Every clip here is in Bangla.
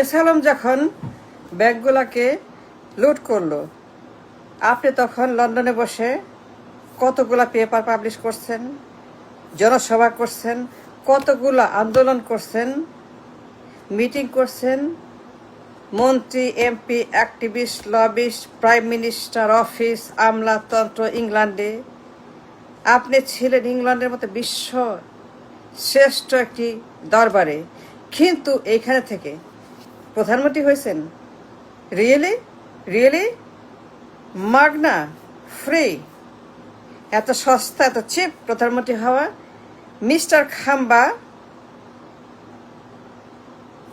এসালাম যখন ব্যাংকগুলোকে লুট করলো, আপনি তখন লন্ডনে বসে কতগুলা পেপার পাবলিশ করছেন, জনসভা করছেন, কতগুলা আন্দোলন করছেন, মিটিং করছেন, মন্ত্রী, MP, activist, lobbyist, prime minister office, আমলাতন্ত্র ইংল্যান্ডে। আপনি ছিলেন ইংল্যান্ডের মতো বিশ্ব শ্রেষ্ঠ একটি দরবারে, কিন্তু এইখানে থেকে প্রধানমন্ত্রী হয়েছেন। রিয়েলি রিয়েলি মাগনা ফ্রি, এত সস্তা, এত চিপ প্রধানমন্ত্রী হওয়া। মিস্টার খাম্বা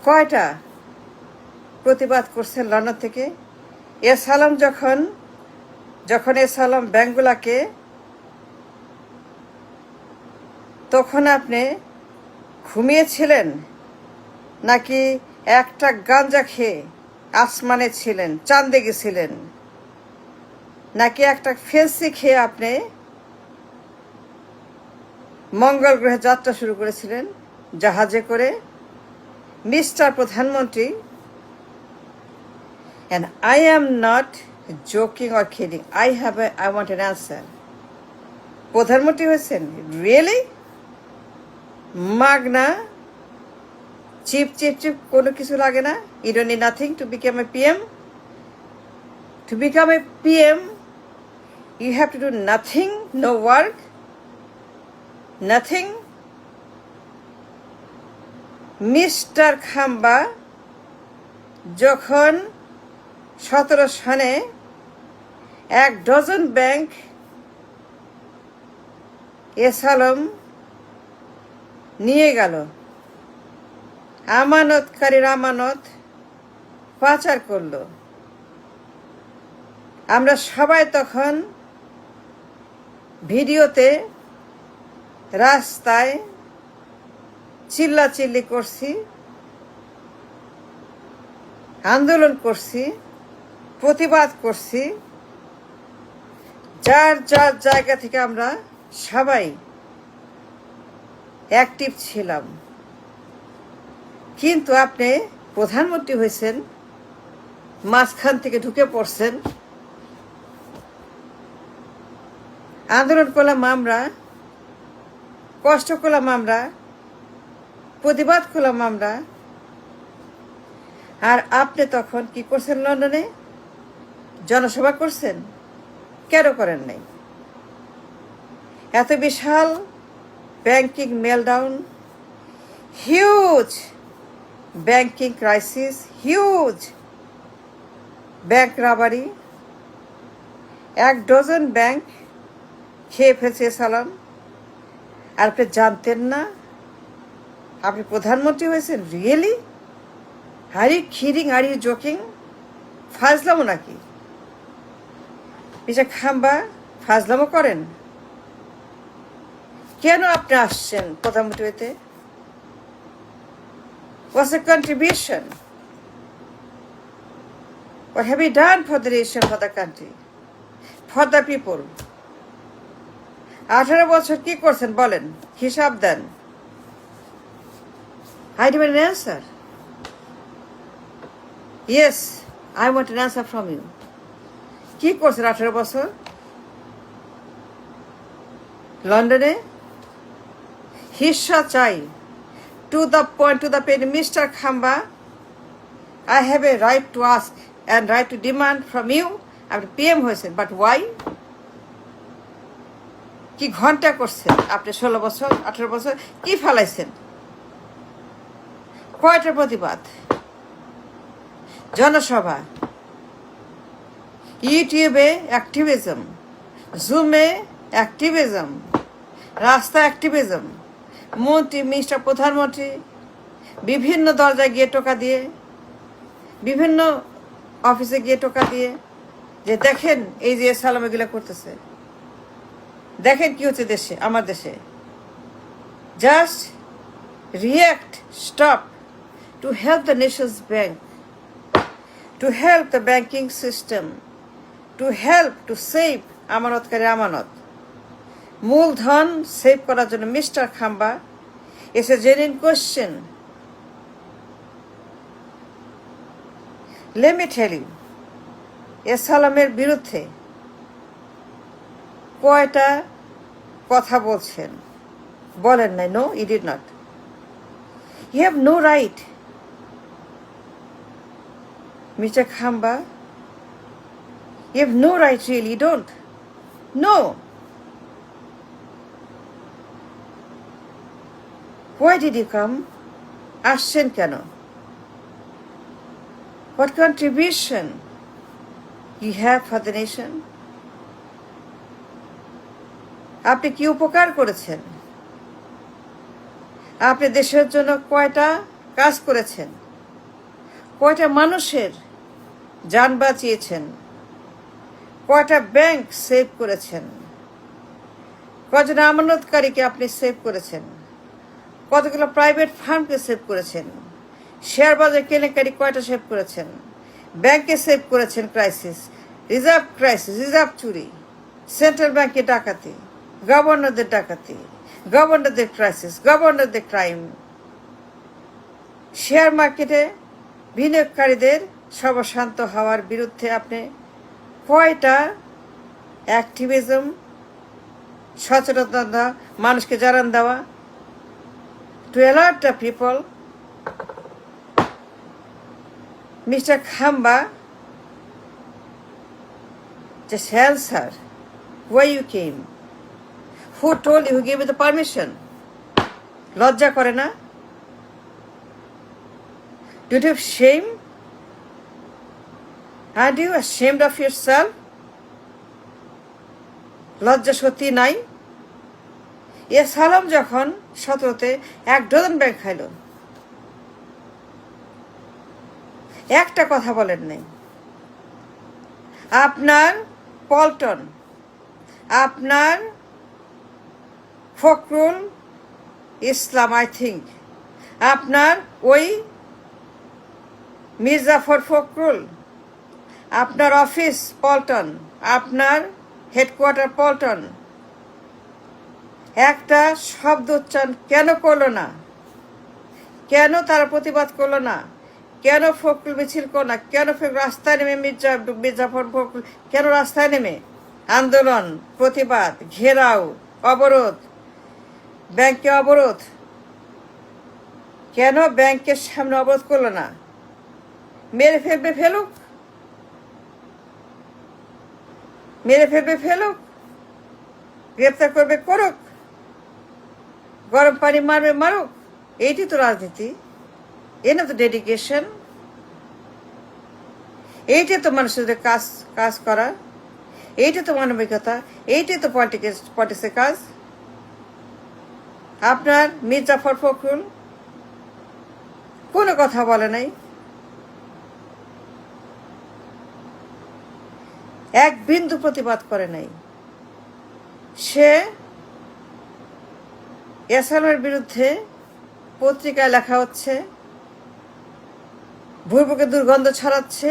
কয়টা প্রতিবাদ করছেন লন্ডন থেকে? এসালাম যখন এসালাম ব্যাংকগুলাকে, তখন আপনি ঘুমিয়েছিলেন নাকি একটা গাঞ্জা খেয়ে আসমানে ছিলেন, চাঁদে গেছিলেন, নাকি একটা ফেন্সি খেয়ে আপনি মঙ্গল গ্রহে যাত্রা শুরু করেছিলেন জাহাজে করে? মিস্টার প্রধানমন্ত্রী, and I am not joking or kidding, I want an answer. প্রধানমন্ত্রী হয়েছেন রিয়েলি মাগনা, চিপ চিপ চিপ, কোনো কিছু লাগে না? You don't need nothing to become a PM. To become a PM, you have to do nothing, no work, nothing. Mister Khamba যখন 17 সনে 1 ডজন ব্যাংক এসালাম নিয়ে গেল, আমানতকারীর আমানত পাচার করল, আমরা সবাই তখন ভিডিওতে রাস্তায় চিল্লাচিল্লি করছি, আন্দোলন করছি, প্রতিবাদ করছি, যার যার জায়গা থেকে আমরা সবাই অ্যাক্টিভ ছিলাম। কিন্তু আপনি প্রধানমন্ত্রী হয়েছেন, মাঝখান থেকে ঢুকে পড়ছেন। আন্দোলন করলাম আমরা, কষ্ট করলাম আমরা, প্রতিবাদ করলাম আমরা, আর আপনি তখন কি করছেন? লন্ডনে জনসভা করছেন। কেন করেন নাই? এত বিশাল banking meltdown, huge banking crisis, huge bank robbery, 1 dozen bank খেয়ে ফেলছে সালাম, আর আপনি জানতেন না? আপনি প্রধানমন্ত্রী হয়েছেন really? Are you kidding, are you joking? ফাজলামো নাকি? মিস্টার খাম্বা ফাজলামো করেন? কেন আপনি আসছেন প্রধানমন্ত্রী হইতে? What's the contribution? What have you done for the nation, for the country, for the people? 18 বছর কি করছেন বলেন, হিসাব দেন। I demand an answer. Yes, I want an answer from you. কি করছেন 18 বছর লন্ডনে? হিস্সা চাই, to the point, to the point. Mr. Khamba, I have a right to ask and right to demand from you. আপনি PM হয়েছেন, but why? কি ঘন্টা করছেন আপনি? 16 বছর 18 বছর কি ফেলাইছেন? কয়টা প্রতিবাদ, জনসভা, ইউটিউবে অ্যাক্টিভিজম, জুমে অ্যাক্টিভিজম, রাস্তা অ্যাক্টিভিজম, মন্ত্রী, মিনিস্টার, প্রধানমন্ত্রী বিভিন্ন দরজায় গিয়ে টোকা দিয়ে, বিভিন্ন অফিসে গিয়ে টোকা দিয়ে, যে দেখেন এই যে সালাম এগুলো করতেছে, দেখেন কি হচ্ছে দেশে, আমার দেশে। Just react, stop, to help the nation's bank, to help the banking system, to help, to save আমানতকারী আমানত, মূলধন সেভ করার জন্য। মিস্টার খাম্বা, it's a genuine question. Let me tell you, এসালামের বিরুদ্ধে কয়টা কথা বলছেন? বলেন নাই। No, you did not. You have no right, mister Khamba. You have no right, really. You don't. No. Why did you come? আসছেন কেন? What contribution you have for the nation? আপনি কি উপকার করেছেন? আপনি দেশের জন্য কয়টা কাজ করেছেন? কয়টা মানুষের জান বাঁচিয়েছেন? কয়টা ব্যাংক সেভ করেছেন? কয়জন আমানতকারীকে আপনি সেভ করেছেন? কতগুলো প্রাইভেট ফার্মকে সেভ করেছেন? শেয়ার বাজার কেলেঙ্কারি কয়টা সেভ করেছেন? ব্যাংকে সেভ করেছেন ক্রাইসিস, রিজার্ভ চুরি, সেন্ট্রাল ব্যাংকে ডাকাতি, গভর্নরদের ডাকাতি, গভর্নরদের ক্রাইসিস, গভর্নরদের ক্রাইম, শেয়ার মার্কেটে বিনিয়োগকারীদের সর্বশান্ত হওয়ার বিরুদ্ধে আপনি কয়টা অ্যাক্টিভিজম, সচেতনতা, মানুষকে জানান দেওয়া, to alert the people? Mister Khamba, just answer why you came, who told you, who gave you the permission? লজ্জা করে না? Do you have shame? Are you ashamed of yourself? লজ্জা সত্যি নাই? সালাম যখন 17-তে 1 ডজন ব্যাংক খাইল, একটা কথা বলেন নাই। আপনার পল্টন, আপনার ফখরুল ইসলাম, আই থিঙ্ক আপনার ওই মির্জাফর ফখরুল, আপনার অফিস পল্টন, আপনার হেডকোয়ার্টার পল্টন, একটা শব্দ উচ্চারণ কেন করলো না? কেন তারা প্রতিবাদ করলো না? কেন ফখরুল মিছিল করলো না? কেন রাস্তায় নেমে মির্জাফর ফখরুল কেন রাস্তায় নেমে আন্দোলন, প্রতিবাদ, ঘেরাও, অবরোধ, ব্যাংকে অবরোধ? কেন ব্যাংকের সামনে অবরোধ করলো না? মেরে ফেলবে ফেলুক, মেরে ফেলবে ফেলুক, গ্রেপ্তার করবে করুক, গরম পানি মারবে মারুক। এইটি তো রাজনীতি, এন অফ দ্য ডেডিকেশন। এইটাই তো মানুষের কাজ করা, এইটা তো মানবিকতা, এইটাই তো পলিটিক্সের কাজ। আপনার মির্জাফর ফখরুল কোনো কথা বলে নাই, এক বিন্দু প্রতিবাদ করে নাই। সে এসালামের বিরুদ্ধে পত্রিকায় লেখা হচ্ছে, ভুরভুকে দুর্গন্ধ ছড়াচ্ছে,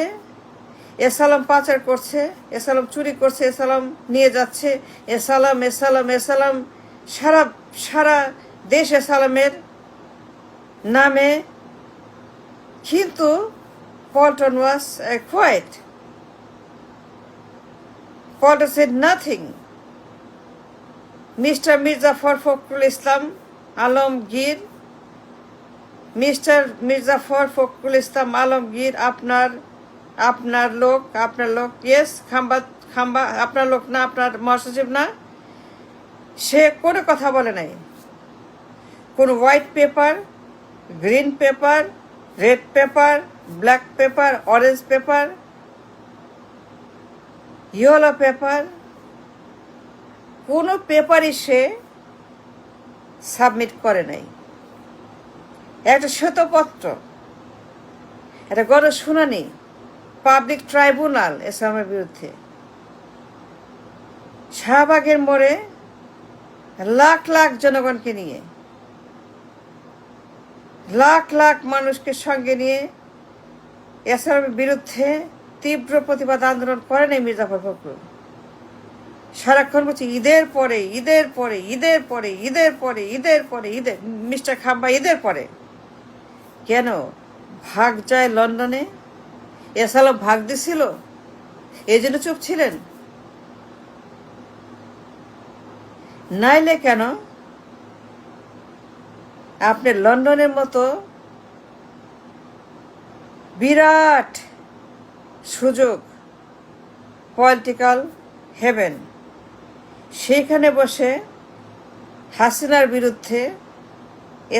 এসালাম পাচার করছে, এসালাম চুরি করছে, এসালাম নিয়ে যাচ্ছে, এসালাম এসালাম এসালাম, সারা দেশ এসালামের নামে। কিন্তু Polton was quiet. Polton said nothing. Mr. Mirzafar Fakhrul Islam Alamgir, Mr. Mirzafar Fakhrul Islam Alamgir, আপনার লোক, ইয়েস, খাম্বা আপনার লোক না, আপনার মহাসচিব না। সে কোনো কথা বলে নাই। কোনো white paper, green paper, red paper, black pepper, orange paper, yellow paper, কোনো পেপারই সে সাবমিট করে নাই। একটা শ্বেতপত্র, একটা গণশুনানি, পাবলিক ট্রাইব্যুনাল এসালামের বিরুদ্ধে। শাহবাগের মোড়ে লাখ লাখ জনগণকে নিয়ে, লাখ লাখ মানুষকে সঙ্গে নিয়ে এসালামের বিরুদ্ধে তীব্র প্রতিবাদ আন্দোলন করেন এই মির্জাফর ফখরুল। সারাক্ষণ বলছি ঈদের পরে, ঈদের পরে, ঈদের পরে, ঈদের পরে, ঈদের পরে, ঈদের। মিস্টার খাম্বা ঈদের পরে কেন ভাগ যায় লন্ডনে? এসালাম ভাগ দিছিল, এই জন্য চুপ ছিলেন? নাইলে কেন আপনি লন্ডনের মতো বিরাট সুযোগ, পলিটিক্যাল হেভেন, সেইখানে বসে হাসিনার বিরুদ্ধে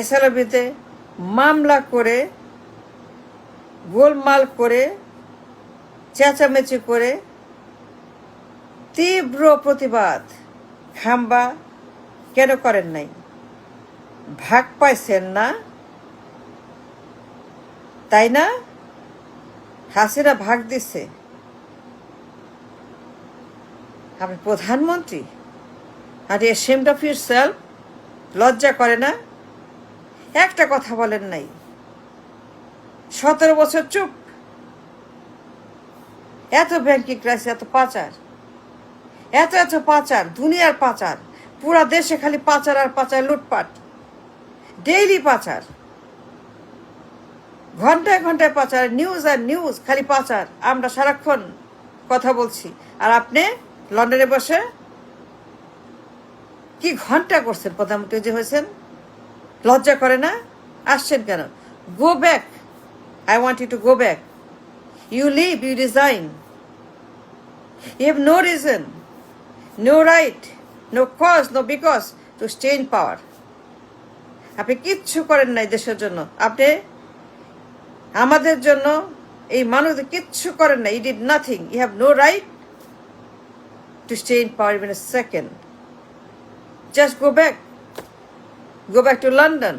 এসএলবিতে মামলা করে, গোলমাল করে, চেঁচামেচি করে তীব্র প্রতিবাদ খাম্বা কেন করেন নাই? ভাগ পাইছেন না, তাই না? হাসিনা ভাগ দিছে, আপনি প্রধানমন্ত্রী, আর ashamed of yourself, লজ্জা করে না? একটা কথা বলেন নাই, 17 বছর চুপ। এত ব্যাংকিং ক্রাইসিস, এত পাচার, এত পাচার, দুনিয়ার পাচার, পুরা দেশে খালি পাচার আর পাচার, লুটপাট, ডেইলি পাচার, ঘন্টায় ঘন্টায় পাচার, নিউজ আর নিউজ, খালি পাচার। আমরা সারাক্ষণ কথা বলছি, আর আপনি লন্ডনে বসে কি ঘন্টা করছেন? প্রধানমন্ত্রী যে হয়েছেন, লজ্জা করে না? আসছেন কেন? Go back, I want you to go back. You leave, you resign. You have no reason, no right, no cause, no because to stay in power. আপনি কিচ্ছু করেন নাই দেশের জন্য, আপনি আমাদের জন্য, এই মানুষদের কিচ্ছু করেন না। You did nothing, you have no right to stay in power even a second. Just go back. Go back to London.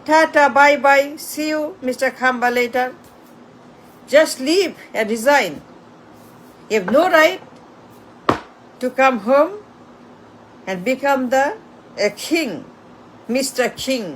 Tata, bye bye. See you, Mr. Khamba, later. Just leave and resign. You have no right to come home and become a king, Mr. King.